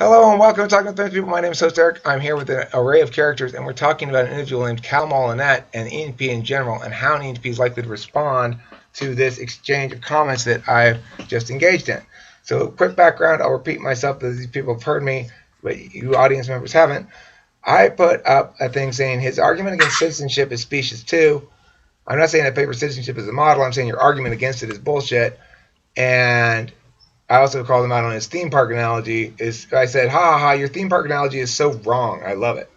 Hello and welcome to Talking with Famous People. My name is host Eric. I'm here with an array of characters, and we're talking about an individual named Kal Molinet and ENTP in general, and how an ENTP is likely to respond to this exchange of comments that I've just engaged in. So, quick background. I'll repeat myself because these people have heard me, but you audience members haven't. I put up a thing saying his argument against citizenship is specious too. I'm not saying I favor citizenship as a model. I'm saying your argument against it is bullshit. And I also called him out on his theme park analogy. I said, ha ha, your theme park analogy is so wrong. I love it.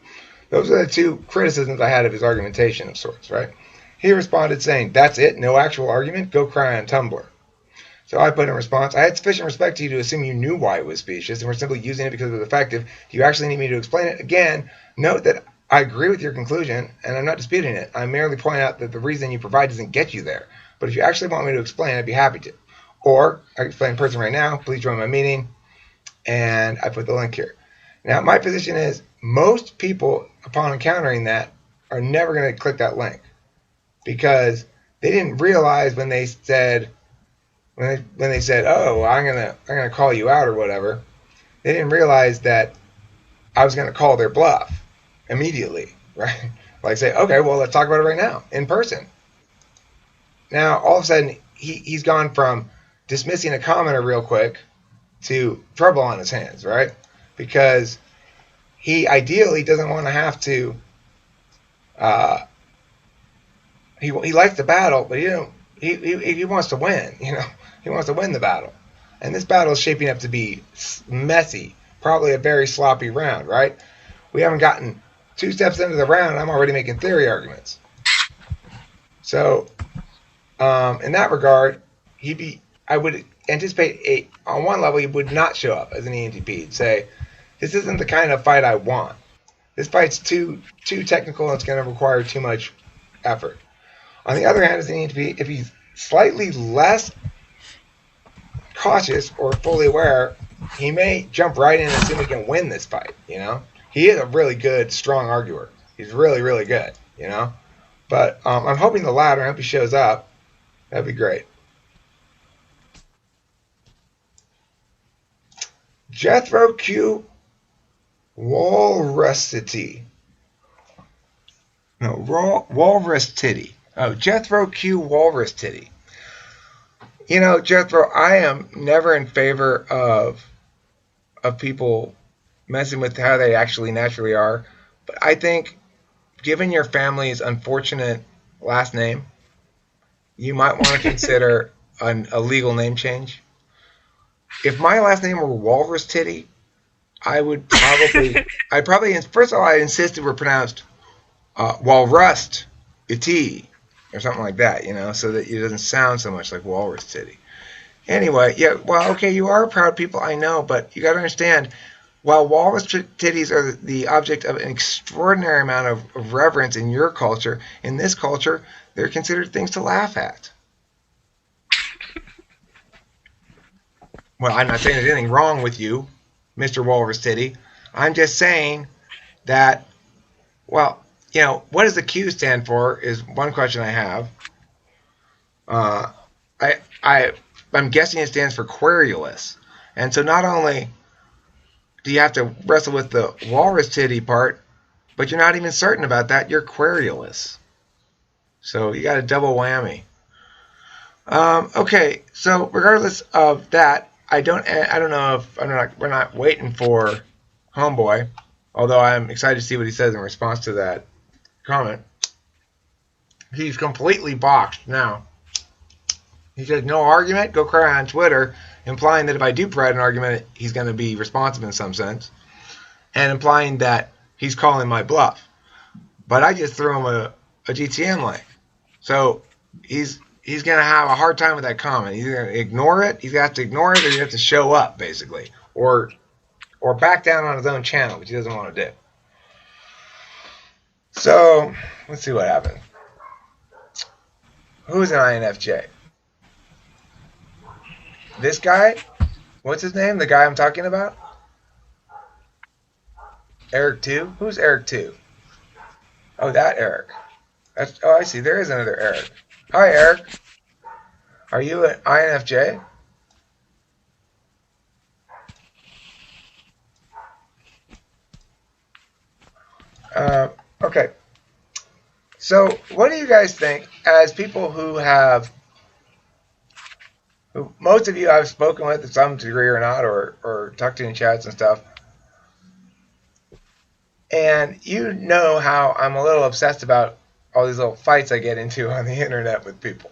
Those are the two criticisms I had of his argumentation of sorts, right? He responded saying, that's it? No actual argument? Go cry on Tumblr. So I put in response, I had sufficient respect to you to assume you knew why it was specious and were simply using it because it was effective. You actually need me to explain it. Again, note that I agree with your conclusion, and I'm not disputing it. I'm merely pointing out that the reason you provide doesn't get you there. But if you actually want me to explain, I'd be happy to. Or I can explain in person right now. Please join my meeting. And I put the link here. Now, my position is most people, upon encountering that, are never going to click that link because they didn't realize when they said, "Oh, I'm gonna call you out" or whatever. They didn't realize that I was going to call their bluff immediately, right? Like say, "Okay, well, let's talk about it right now in person." Now, all of a sudden, he's gone from dismissing a commenter real quick to trouble on his hands, right? Because he ideally doesn't want to have to. He likes the battle, but he wants to win. He wants to win the battle, and this battle is shaping up to be messy, probably a very sloppy round, right? We haven't gotten 2 steps into the round, and I'm already making theory arguments. So, in that regard, I would anticipate on one level he would not show up as an ENTP. He'd say, "This isn't the kind of fight I want. This fight's too technical and it's going to require too much effort." On the other hand, as an ENTP, if he's slightly less cautious or fully aware, he may jump right in and assume he can win this fight. He is a really good, strong arguer. He's really, really good. But I'm hoping the latter. I hope he shows up. That'd be great. Jethro Q. Walrusity. No, Walrus Titty. Oh, Jethro Q. Walrus Titty. Jethro, I am never in favor of people messing with how they actually naturally are. But I think, given your family's unfortunate last name, you might want to consider a legal name change. If my last name were Walrus Titty, I'd probably, first of all, I insist it were pronounced Walrust Titty or something like that, so that it doesn't sound so much like Walrus Titty. Anyway, yeah, well, okay, you are proud people, I know, but you got to understand, while walrus titties are the object of an extraordinary amount of reverence in your culture, in this culture, they're considered things to laugh at. Well, I'm not saying there's anything wrong with you, Mr. Walrus Titty. I'm just saying that, well, what does the Q stand for is one question I have. I'm guessing it stands for querulous. And so not only do you have to wrestle with the walrus titty part, but you're not even certain about that. You're querulous. So you got a double whammy. Okay, so regardless of that, I don't know if we're not waiting for Homeboy, although I'm excited to see what he says in response to that comment. He's completely boxed now. He says, no argument, go cry on Twitter, implying that if I do provide an argument, he's going to be responsive in some sense, and implying that he's calling my bluff. But I just threw him a GTM link. So he's going to have a hard time with that comment. He's going to ignore it. He's going to have to ignore it, or you have to show up, basically. Or back down on his own channel, which he doesn't want to do. So let's see what happens. Who's an INFJ? This guy? What's his name? The guy I'm talking about? Eric 2? Who's Eric 2? Oh, that Eric. I see. There is another Eric. Hi, Eric. Are you an INFJ? Okay. So, what do you guys think, as people who most of you I've spoken with to some degree or not, or talked to in chats and stuff, and you know how I'm a little obsessed about all these little fights I get into on the internet with people.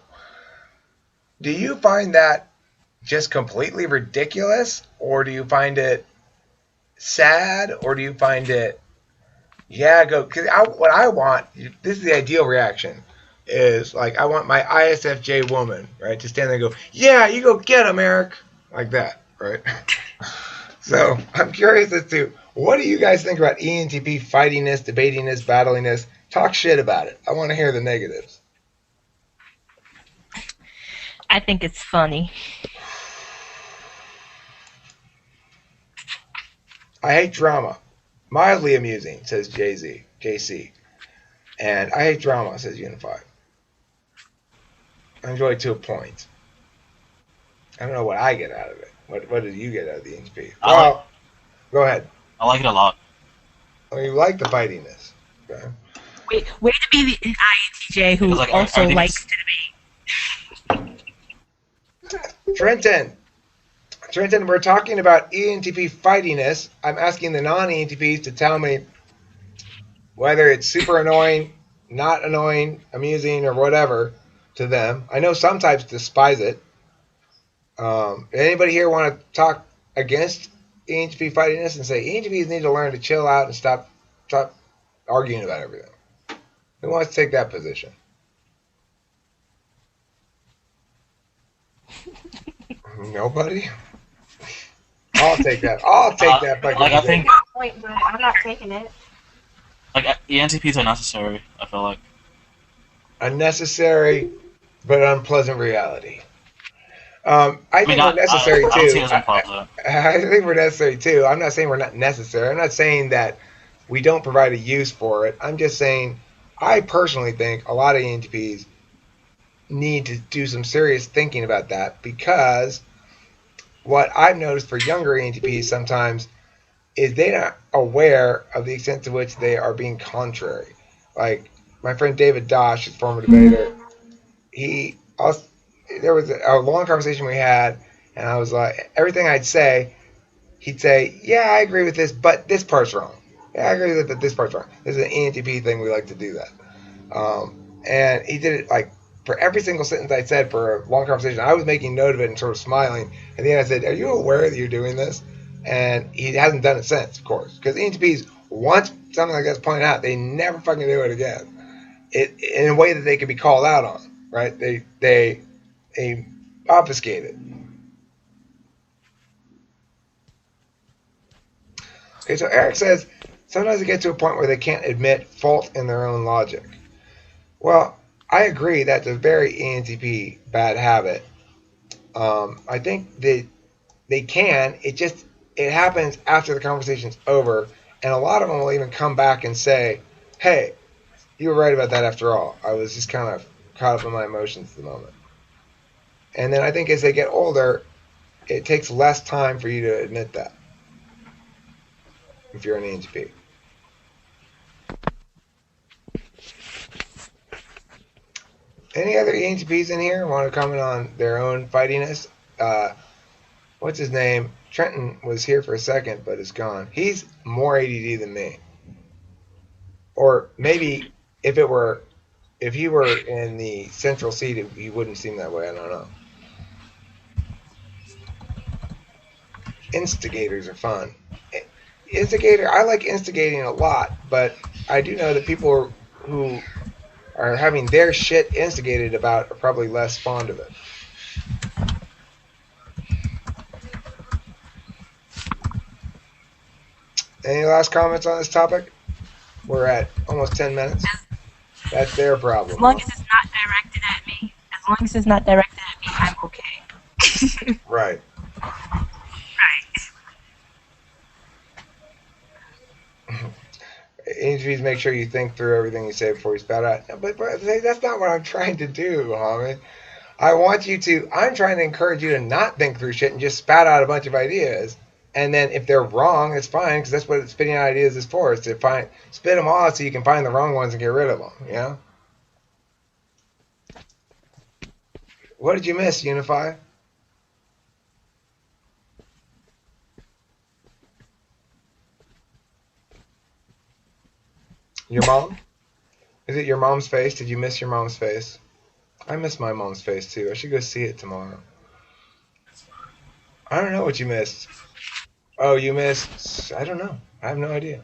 Do you find that just completely ridiculous, or do you find it sad, or do you find it, yeah, go? Because what I want, this is the ideal reaction, is like I want my ISFJ woman, right, to stand there and go, yeah, you go get him, Eric, like that, right? So I'm curious as to what do you guys think about ENTP fightiness, debatiness, battliness? Talk shit about it. I want to hear the negatives. I think it's funny. I hate drama. Mildly amusing, says JC. And I hate drama, says Unified. I enjoy it to a point. I don't know what I get out of it. What did you get out of the ENTP? Well, go ahead. I like it a lot. I mean, you like the fightiness. Okay. Way to be an INTJ who Because like also I think likes to debate. Trenton, we're talking about ENTP fightiness. I'm asking the non-ENTPs to tell me whether it's super annoying, not annoying, amusing, or whatever to them. I know some types despise it. Anybody here want to talk against ENTP fightiness and say ENTPs need to learn to chill out and stop arguing about everything? Who wants to take that position? Nobody? I'll take that. I'll take that fucking like I position. think Wait, but I'm not taking it. like ENTPs are necessary. I feel like. A necessary but unpleasant reality. I think we're I necessary don't see too. it as unpleasant. I think we're necessary too. I'm not saying we're not necessary. I'm not saying that we don't provide a use for it. I'm just saying I personally think a lot of ENTPs need to do some serious thinking about that, because what I've noticed for younger ENTPs sometimes is they're not aware of the extent to which they are being contrary. Like my friend David Dosh, his former debater, he also, there was a long conversation we had, and I was like, everything I'd say, he'd say, yeah, I agree with this, but this part's wrong. Yeah, I agree with it, but this part's wrong. This is an ENTP thing. We like to do that. And he did it like for every single sentence I said for a long conversation. I was making note of it and sort of smiling. And then I said, are you aware that you're doing this? And he hasn't done it since, of course. Because ENTPs, once something like that's pointed out, they never fucking do it again. It in a way that they can be called out on, right? They obfuscate it. Okay, so Eric says sometimes they get to a point where they can't admit fault in their own logic. Well, I agree that's a very ENTP bad habit. I think that they can. It happens after the conversation's over, and a lot of them will even come back and say, "Hey, you were right about that after all. I was just kind of caught up in my emotions at the moment." And then I think as they get older, it takes less time for you to admit that if you're an ENTP. Any other ENTPs in here want to comment on their own fightiness? What's his name? Trenton was here for a second, but is gone. He's more ADD than me. Or maybe if he were in the central seat, he wouldn't seem that way. I don't know. Instigators are fun. I like instigating a lot, but I do know that people who are having their shit instigated about are probably less fond of it. Any last comments on this topic? We're at almost 10 minutes. That's their problem. As long as it's not directed at me. As long as it's not directed at me, I'm okay. Right. Right. Interviews make sure you think through everything you say before you spout out. But that's not what I'm trying to do, Hamid. I'm trying to encourage you to not think through shit and just spout out a bunch of ideas And then if they're wrong, it's fine because that's what spitting out ideas is for. Is to spit them all out so you can find the wrong ones and get rid of them. You know. What did you miss, Unify? Your mom? Is it your mom's face? Did you miss your mom's face? I miss my mom's face too. I should go see it tomorrow. I don't know what you missed. Oh, you missed. I don't know. I have no idea.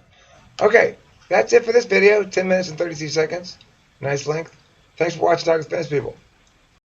Okay, that's it for this video. 10 minutes and 32 seconds. Nice length. Thanks for watching Talking Spanish, people.